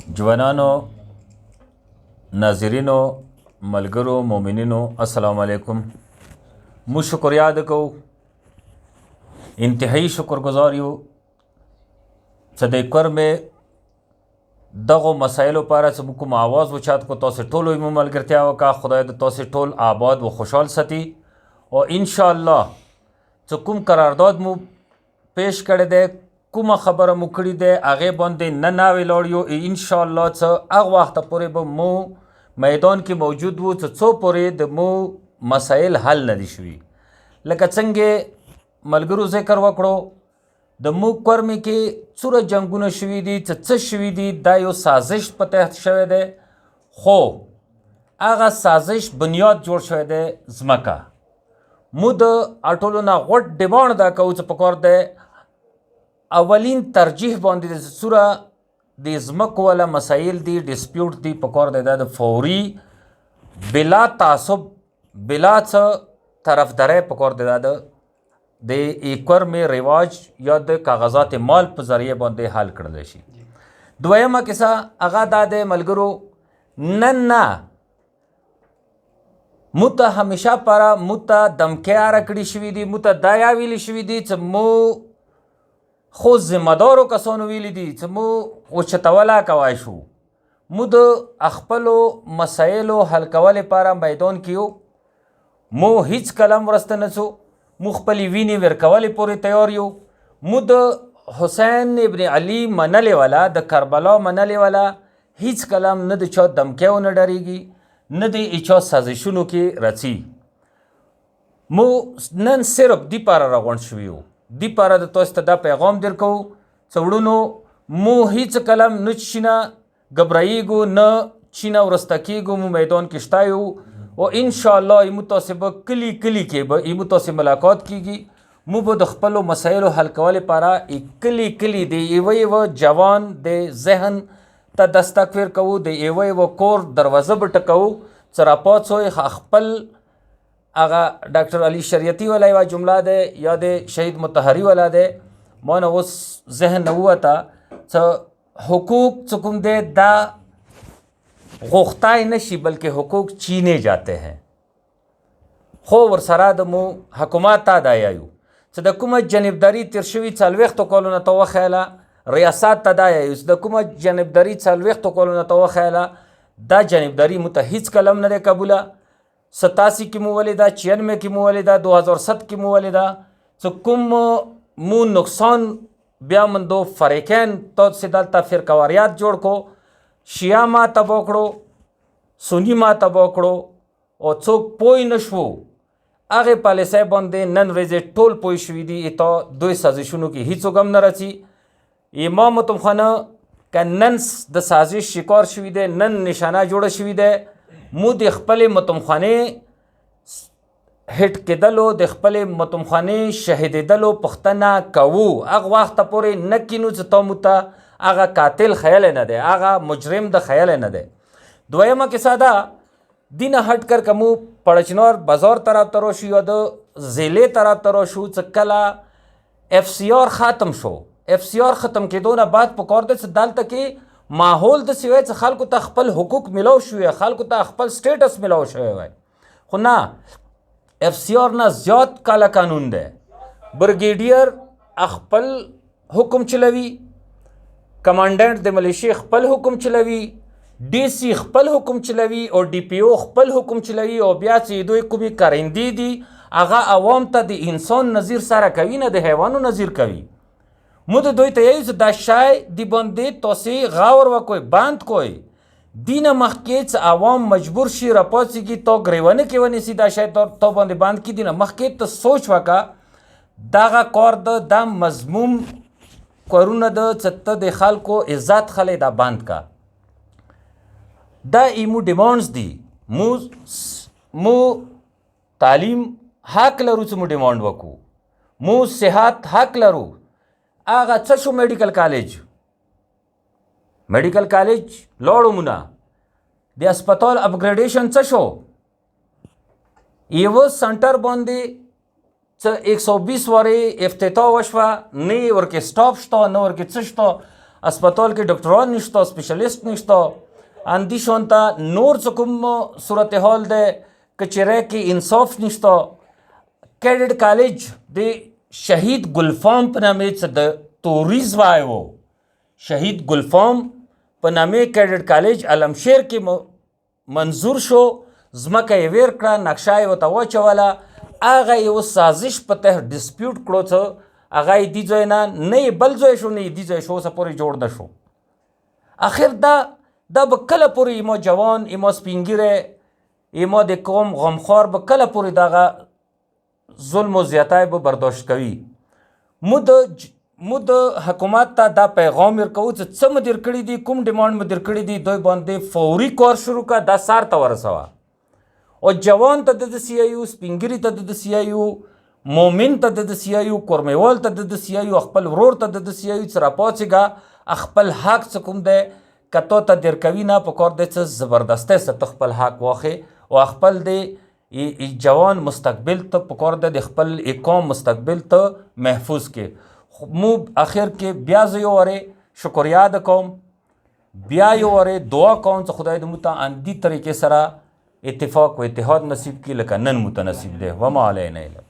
जवानों, नाजरीनों, मलगरों, मोमिनिनों, अस्सलाम वालेकुम। मु शुक्रिया अदा को इंतहाई शुक्रगुजार यू सदैकर में दगो मसाइलों पर सबको आवाज़ वचात को तो से टोल मु मलगरत्या का खुदा तो से टोल आबाद व खुशहाल सती और इंशाअल्लाह चुकुम करारदाद मु पेश कर दे कुमा खबर मुकड़ी दे आगे बंदे न नावे लौड़ियो इंशाअल्लाह च अग वक्त पूरे ब मु मैदान की मौजूद वो चो पूरे द मु मसाइल हल न दिशवी लका चंगे मलगरू जिक्र वकड़ो द मु कर्मी के चुर जंगुन शवी दी च शवी दी दायो साजिश पते शवे दे खो आगा साजिश बुनियाद जोड़ शवे दे जमका मुद अटोलोना वट डिमांड दा कउच पकड़ दे अवलिन तरजीह बांधी दे सुरा दी जमक वाला मसाइल दी डिस्प्यूट दी पकड़ दे दा फौरी बिला तासुब बिला च तरफदारे पकड़ दे दा दे एकवर में रिवाज या द कागजात माल पर जरिए बांधे हाल कर देशी द्वयमा किसा अगा दादे मलगरो नन्ना मुता हमेशा पारा मुता दमके रकड़ी शवी दी मुता दाया विली शवी दी चमो खुद जिम्मेदारों का सोन विली दी चमो उचतवला कवायशु मुद अखपलो मसाइलो हल कवाले पारा मैदान कियो मो हिच कलम रस्तनसो मुखपली वीनी वेर कवाले पूरे तैयारियो मुद हुसैन इब्न अली मनले वाला द करबला मनले वाला हिच कलम न द चो दमके न डरेगी न दी इचो साजिशुनु की रची मु नन सिर्फ दी पारा रगोन शवियो दी पारा द तोस्त दा पैगाम दिर को चवड़ुनो मु हिच कलम न चिना घबराईगो न चिना वरस्तकीगो मु मैदान किश्तायो और इंशाअल्लाह इमु तो से ब कली कली के ब इमु तो से मुलाकात कीगी मु ब दखपलो मसाइलो हल कवाले पारा एक कली कली दे एवय व जवान दे जहन ता दस्तकफिर कऊ दे एवय व कोर दरवाज़ा बटकऊ चरापात सोए खपल आगा डॉक्टर अली शरीयती वाला वा जुमला दे या दे शहीद मुतहरी वाला दे मन उस जहन हुआ था च हुकूक चुकुम दे दा गोख्ताए नशी बल्कि हुकूक छीने जाते हैं खो वरसरा दमो हकुमात दायायु सदकुमत जनिबदारी तिरशवी चालवेख तो कोलोना तो खयाला रियासत तदायायु सदकुमत जनिबदारी चालवेख तो कोलोना तो खयाला दा जनिबदारी मुतहिज कलम न दे कबूला 87 की मुवलिदा 96 की मुवलिदा 2007 की मुवलिदा चुकुम मु नुकसान ब्या मंदो फरेकैन तो सिदालता फिर कवारियात जोड़ को शिया मा तबोकड़ो सुनी मा तबोकड़ो और चोक पोई नशवो आगे पाले से बंदे नन रेजे टोल पोई शवीदी इतो दो साजिशुनु की हिचो गम न रची इमाम तुम खाना का नन द साजिश शिकार शवीदे नन निशाना जोड़ शवीदे मु दखपले मतम खाने हिट के दलो दखपले मतम खाने शहीद दलो पुख्तना कवू अग वक्त पूरे न किनु तो मुता आगा कातिल ख्याल न दे आगा मुजरिम द ख्याल न दे द्वयमा के सादा दिन हट कर कमु पड़चनौर बाजार तरफ तरोशु या दो जिले तरफ तरोशु चक्कला FCR ख़त्म शो FCR ख़त्म के दो ना बात पकड़ दे दाल तक माहौल द सिवाय खाल को तखपल हुकूक मिलाओ शुए खाल को तखपल स्टेटस मिलाओ शुए खुना FCR ना ज़्याद काला कानून दे ब्रिगेडियर अखपल हुक्म चलवी कमांडेंट दे मलेशिया खपल हुक्म चलवी DC खपल हुक्म चलवी और DPO खपल हुक्म चलवी और ब्या से दो को भी करेंदी दी आगा अवाम ता दी इंसान नज़ीर सारा कवी न दे हैवानो नज़ीर कवी मुद दोई तयज दाशाय दी बंदे तो से गावर व कोई बांध कोई दीन मखकेच आवाम मजबूर शी रपोसी की तो ग्रेवने के वने सी दाशाय तो बंदे बांध की दीन मखके तो सोच वका दागा कौर द दाम मजमूम करुन द चत्त दे खाल को इज्जत खले दा बांध का दा इमु डिमांड्स दी मु तालीम हक लरू चमु डिमांड वकू मु सेहत हक लरू आगा चशो मेडिकल कॉलेज लौड़ो मुना दे अस्पताल अपग्रेडेशन चशो ये वो सेंटर बंदे 120 वारे इफ्तिताह वशवा नहीं और के स्टॉप स्टो न और के चश्तो اسپتال کې ډاکټران نشته، سپیشلیست نشته، اندی شونته نور څه کوم صورتحال ده کچره کې انصاف نشته. کیډټ کالج د شهید ګلفام په نامه څه د توریز وایو، شهید ګلفام په نامه کیډټ کالج علمشیر کې منظور شو، ځمکه یې ویر کړه، نقشه یې ورته واچوله، هغه یو سازش په تحت ډسپیوټ کړو څه هغه یې دې ځای نه یې بل ځای شو نه یې دې ځای شو، اوسه پورې جوړ نه شو. اخر دا به کله پورې ایما جوان، ایما سپینګیری، ایما د قوم غمخوار به کله پورې دغه ظلم و زیاتی به برداشت کوي. مو د حکومت ته دا پیغام ورکوو چې څه مو در کړي دي، کوم ډیمانډ مو در کړي دي، دوی باندې فوري کار شروع کړه، دا سار ته ورسوه. او جوان ته د سی آی یو، سپینګیري ته د سی آی یو، مومن ته د سی آی یو، کورمیوال ته د سی آی یو، خپل ورور ته د سی آی یو چې راپاڅېږه، خپل حق څه کوم دی که تا ته در کوي نه پکار دی څه زبردستی سره ته خپل حق واخې او خپل د جوان مستقبل ته پکار دی د خپل قوم مستقبل ته محفوظ کې. مو اخر کې بیا زه یو وارې شکریا ادا کوم، بیا یو وارې دعا کوم چې خدای دې موږ ته اندي طریقې سره اتفاق و اتحاد نصیب کړي لکه نن مو ته نصیب دی. وما علینا الا